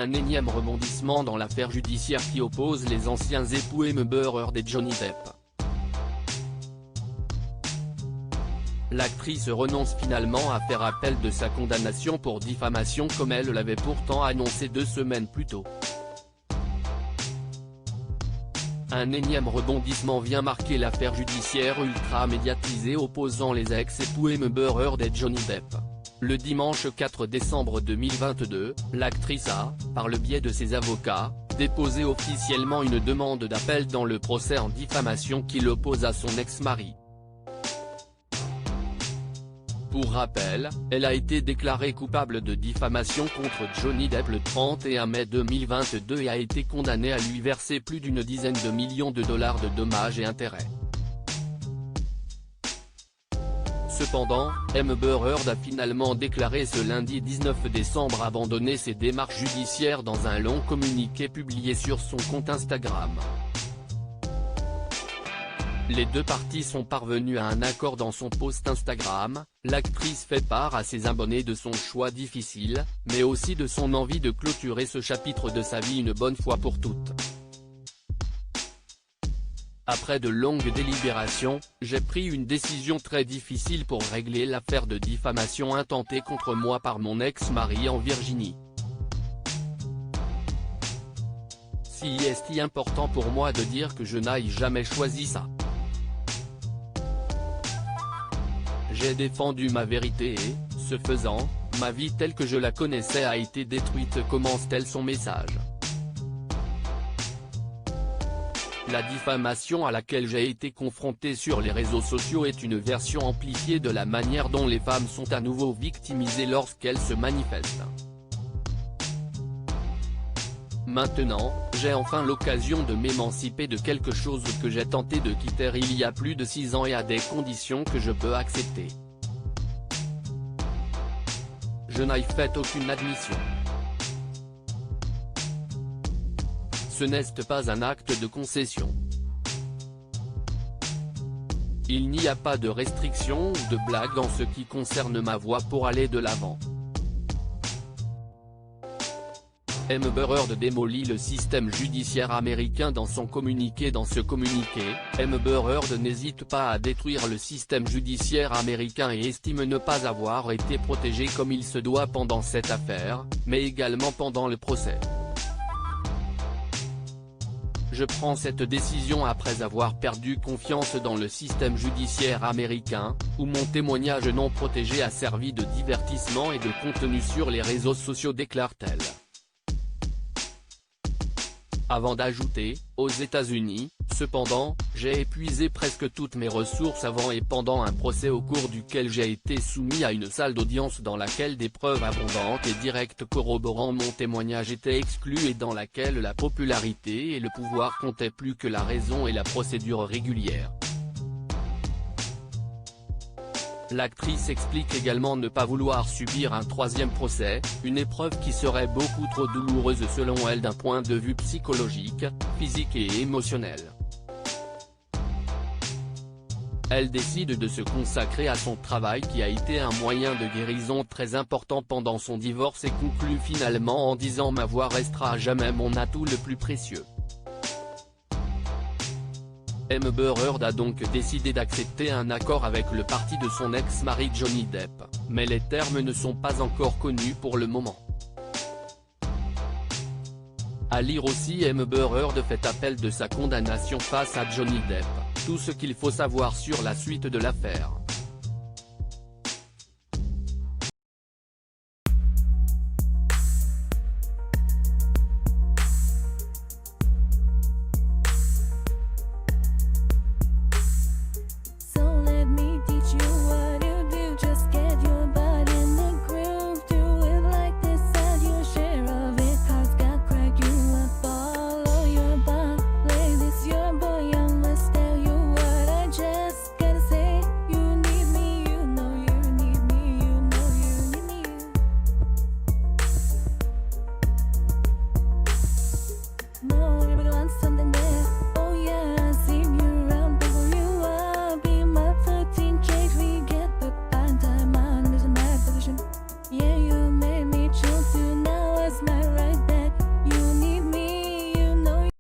Un énième rebondissement dans l'affaire judiciaire qui oppose les anciens époux Amber Heard et Johnny Depp. L'actrice renonce finalement à faire appel de sa condamnation pour diffamation comme elle l'avait pourtant annoncé 2 semaines plus tôt. Un énième rebondissement vient marquer l'affaire judiciaire ultra médiatisée opposant les ex-époux Amber Heard et Johnny Depp. Le dimanche 4 décembre 2022, l'actrice a, par le biais de ses avocats, déposé officiellement une demande d'appel dans le procès en diffamation qui l'oppose à son ex-mari. Pour rappel, elle a été déclarée coupable de diffamation contre Johnny Depp le 31 mai 2022 et a été condamnée à lui verser plus d'une dizaine de millions de dollars de dommages et intérêts. Cependant, Amber Heard a finalement déclaré ce lundi 19 décembre abandonner ses démarches judiciaires dans un long communiqué publié sur son compte Instagram. Les deux parties sont parvenues à un accord dans son post Instagram. L'actrice fait part à ses abonnés de son choix difficile, mais aussi de son envie de clôturer ce chapitre de sa vie une bonne fois pour toutes. Après de longues délibérations, j'ai pris une décision très difficile pour régler l'affaire de diffamation intentée contre moi par mon ex-mari en Virginie. Si est important pour moi de dire que je n'ai jamais choisi ça. J'ai défendu ma vérité et, ce faisant, ma vie telle que je la connaissais a été détruite, commence-t-elle son message. La diffamation à laquelle j'ai été confronté sur les réseaux sociaux est une version amplifiée de la manière dont les femmes sont à nouveau victimisées lorsqu'elles se manifestent. Maintenant, j'ai enfin l'occasion de m'émanciper de quelque chose que j'ai tenté de quitter il y a plus de 6 ans et à des conditions que je peux accepter. Je n'ai fait aucune admission. Ce n'est pas un acte de concession. Il n'y a pas de restriction ou de blague en ce qui concerne ma voie pour aller de l'avant. Amber Heard démolit le système judiciaire américain dans son communiqué. Dans ce communiqué, Amber Heard n'hésite pas à détruire le système judiciaire américain et estime ne pas avoir été protégée comme il se doit pendant cette affaire, mais également pendant le procès. Je prends cette décision après avoir perdu confiance dans le système judiciaire américain, où mon témoignage non protégé a servi de divertissement et de contenu sur les réseaux sociaux, déclare-t-elle. Avant d'ajouter, aux États-Unis, cependant, j'ai épuisé presque toutes mes ressources avant et pendant un procès au cours duquel j'ai été soumis à une salle d'audience dans laquelle des preuves abondantes et directes corroborant mon témoignage étaient exclues et dans laquelle la popularité et le pouvoir comptaient plus que la raison et la procédure régulière. L'actrice explique également ne pas vouloir subir un 3e procès, une épreuve qui serait beaucoup trop douloureuse selon elle d'un point de vue psychologique, physique et émotionnel. Elle décide de se consacrer à son travail qui a été un moyen de guérison très important pendant son divorce et conclut finalement en disant « Ma voix restera à jamais mon atout le plus précieux ». Amber Heard a donc décidé d'accepter un accord avec le parti de son ex-mari Johnny Depp, mais les termes ne sont pas encore connus pour le moment. À lire aussi, Amber Heard fait appel de sa condamnation face à Johnny Depp, tout ce qu'il faut savoir sur la suite de l'affaire.